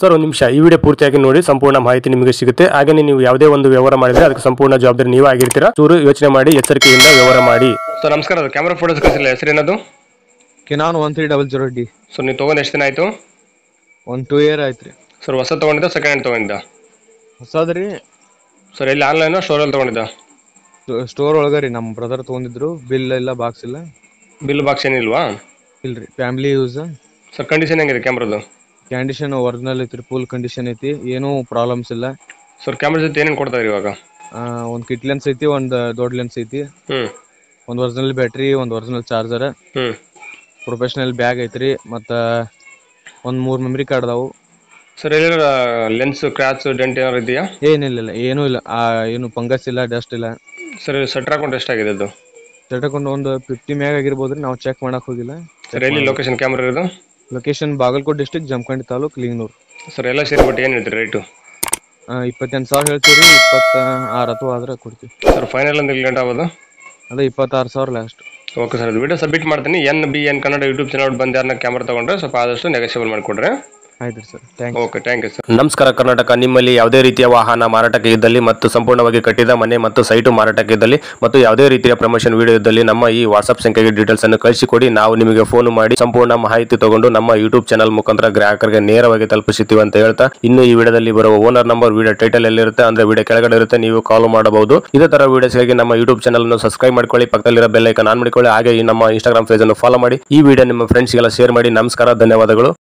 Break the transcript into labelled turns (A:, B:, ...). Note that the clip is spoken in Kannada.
A: ಸರ್ ಒಂದು ನಿಮಿಷ ಈ ವಿಡಿಯೋ ಪೂರ್ತಿಯಾಗಿ ನೋಡಿ ಸಂಪೂರ್ಣ ಮಾಹಿತಿ ನಿಮಗೆ ಸಿಗುತ್ತೆ. ಹಾಗೆ ನೀವು ಯಾವುದೇ ಒಂದು ವ್ಯವಹಾರ ಮಾಡಿದ್ರೆ ಅದಕ್ಕೆ ಸಂಪೂರ್ಣ ಜವಾಬ್ದಾರಿ ನೀವು ಆಗಿರ್ತೀರಾ. ಚೂರು ಯೋಚನೆ ಮಾಡಿ ಎಚ್ಚರಿಕೆಯಿಂದ ವ್ಯವಹಾರ ಮಾಡಿ. ಸರ್ ನಮಸ್ಕಾರ, ಅದು ಕ್ಯಾಮ್ರಾ ಫೋಟೋಸ್ ಕಳಿಸಿಲ್ಲ, ಹೆಸರೇನದು?
B: Canon 1300D.
A: ಸರ್ ನೀವು ತೊಗೊಂಡು ಎಷ್ಟು ದಿನ ಆಯಿತು?
B: 2 year ಆಯ್ತು ರೀ.
A: ಸರ್ ಹೊಸ ತೊಗೊಂಡಿದ್ದ ಸೆಕೆಂಡ್ ಹ್ಯಾಂಡ್ ತೊಗೊಂಡಿದ್ದ?
B: ಹೊಸದ್ರಿ.
A: ಸರ್ ಎಲ್ಲಿ ಆನ್ಲೈನ್ ಸ್ಟೋರಲ್ಲಿ ತೊಗೊಂಡಿದ್ದ?
B: ಸ್ಟೋರ್ ಒಳಗ ರೀ, ನಮ್ಮ ಬ್ರದರ್ ತೊಗೊಂಡಿದ್ರು. ಬಿಲ್ ಇಲ್ಲ, ಬಾಕ್ಸ್ ಇಲ್ಲ.
A: ಬಿಲ್ ಬಾಕ್ಸ್ ಏನಿಲ್ವಾ?
B: ಇಲ್ರಿ, ಫ್ಯಾಮಿಲಿ ಯೂಸ್.
A: ಸರ್ ಕಂಡೀಷನ್ ಹೆಂಗಿದೆ ಕ್ಯಾಮ್ರಾದು?
B: ಕಂಡೀಷನ್ ಒರಿಜಿನಲ್ ಐತ್ರಿ, ಫುಲ್ ಕಂಡೀಷನ್ ಐತಿ, ಏನೂ ಪ್ರಾಬ್ಲಮ್ಸ್ ಇಲ್ಲ.
A: ಸರ್ ಕ್ಯಾಮ್ರಾ ಜೊತೆ ಏನೇನು ಕೊಡ್ತಾರೆ ಇವಾಗ?
B: ಒಂದು ಕಿಟ್ ಲೆನ್ಸ್ ಐತಿ, ಒಂದು ದೊಡ್ಡ ಲೆನ್ಸ್ ಐತಿ, ಒಂದು ಒರಿಜಿನಲ್ ಬ್ಯಾಟ್ರಿ, ಒಂದು ಒರಿಜಿನಲ್ ಚಾರ್ಜರ್, ಪ್ರೊಫೆಷನಲ್ ಬ್ಯಾಗ್ ಐತ್ರಿ, ಮತ್ತು ಒಂದು 3 ಮೆಮರಿ ಕಾರ್ಡ್ ಅದಾವು.
A: ಸರ್ ಎಲ್ಲ ಲೆನ್ಸ್ ಕ್ರ್ಯಾಚ್ ಡೆಂಟ್ ಏನಾರು ಇದೆಯಾ?
B: ಏನಿಲ್ಲ, ಏನೂ ಇಲ್ಲ. ಏನು ಫಂಗಸ್ ಇಲ್ಲ, ಡಸ್ಟ್ ಇಲ್ಲ.
A: ಸರ್ ಸೆಟ್ರ್ ಹಾಕೊಂಡು ಎಷ್ಟಾಗಿದೆ ಅದು?
B: ತಗೊಂಡು ಒಂದು 50 ಮ್ಯಾಗ ಆಗಿರ್ಬೋದ್ರಿ, ನಾವು ಚೆಕ್ ಮಾಡಕ್ ಹೋಗಿಲ್ಲ.
A: ಸರ್ ಎಲ್ಲಿ ಲೊಕೇಶನ್ ಕ್ಯಾಮ್ರಾ ಇರೋದು?
B: Location Bagalkot district, Jamkhandi taluk, Lingnur.
A: Sir ಎಲ್ಲ ಸೇರಿಬಿಟ್ಟು ಏನು ಹೇಳ್ತೀರಿ ರೇಟು?
B: 28,000 ಹೇಳ್ತೀವಿ, 26 ಅಥವಾ ಆದ್ರೆ ಕೊಡ್ತೀವಿ.
A: ಸರ್ ಫೈನಲ್ ಅಂದ್ರೆ ಇಲ್ಲಿ ಗಂಟೆ ಆಗೋದು?
B: ಅದೇ 26,000 ಲಾಸ್ಟ್.
A: ಓಕೆ ಸರ್, ಅದು ವಿಡಿಯೋ ಸಬ್ಮಿಟ್ ಮಾಡ್ತೀನಿ. NBN ಕನ್ನಡ ಯೂಟ್ಯೂಬ್ ಚಾನಲ್ ಬಂದು ಯಾರನ್ನ ಕ್ಯಾಮ್ರಾ ತೊಗೊಂಡ್ರೆ ಸ್ವಲ್ಪ ಆದಷ್ಟು ನೆಗೋಷಿಯಬಲ್ ಮಾಡಿಕೊಡ್ರೆ.
B: ಆಯ್ತು sir,
A: okay, thank you sir. ನಮಸ್ಕಾರ ಕರ್ನಾಟಕ. ನಿಮ್ಮಲ್ಲಿ ಯಾವುದೇ ರೀತಿಯ ವಾಹನ ಮಾರಾಟಕ್ಕೆ ಇದ್ದಲ್ಲಿ ಮತ್ತು ಸಂಪೂರ್ಣವಾಗಿ ಕಟ್ಟಿದ ಮನೆ ಮತ್ತು ಸೈಟು ಮಾರಾಟಕ್ಕೆ ಇದ್ದಲ್ಲಿ ಮತ್ತು ಯಾವುದೇ ರೀತಿಯ ಪ್ರಮೋಷನ್ ವಿಡಿಯೋ ಇದ್ದಲ್ಲಿ ನಮ್ಮ ಈ ವಾಟ್ಸ್ಆಪ್ ಸಂಖ್ಯೆಗೆ ಡೀಟೇಲ್ಸ್ ಅನ್ನು ಕಳಿಸಿಕೊಡಿ. ನಾವು ನಿಮಗೆ ಫೋನ್ ಮಾಡಿ ಸಂಪೂರ್ಣ ಮಾಹಿತಿ ತಗೊಂಡು ನಮ್ಮ ಯೂಟ್ಯೂಬ್ ಚಾನಲ್ ಮುಖಾಂತರ ಗ್ರಾಹಕರಿಗೆ ನೇರವಾಗಿ ತಲುಪಿಸುತ್ತೀವಿ ಅಂತ ಹೇಳ್ತಾ, ಇನ್ನು ಈ ವಿಡಿಯೋದಲ್ಲಿ ಬರುವ ಓನರ್ ನಂಬರ್ ವಿಡಿಯೋ ಟೈಟಲ್ ಎಲ್ಲಿರುತ್ತೆ ಅಂದ್ರೆ ವಿಡಿಯೋ ಕೆಳಗಡೆ ಇರುತ್ತೆ, ನೀವು ಕಾಲ್ ಮಾಡಬಹುದು. ಇದೇ ತರ ವಿಡಿಯೋಸ್ಗಾಗಿ ನಮ್ಮ ಯೂಟ್ಯೂಬ್ ಚಾನಲ್ ಅನ್ನು ಸಬ್ಸ್ಕ್ರೈಬ್ ಮಾಡ್ಕೊಳ್ಳಿ, ಪಕ್ಕದಲ್ಲಿರೋ ಬೆಲ್ ಐಕಾನ್ ಆನ್ ಮಾಡಿಕೊಳ್ಳಿ. ಹಾಗೆ ಈ ನಮ್ಮ ಇನ್ಸ್ಟಾಗ್ರಾಮ್ ಪೇಜ್ ಅನ್ನು ಫಾಲೋ ಮಾಡಿ. ಈ ವಿಡಿಯೋ ನಿಮ್ಮ ಫ್ರೆಂಡ್ಸ್ಗೆಲ್ಲ ಶೇರ್ ಮಾಡಿ. ನಮಸ್ಕಾರ, ಧನ್ಯವಾದಗಳು.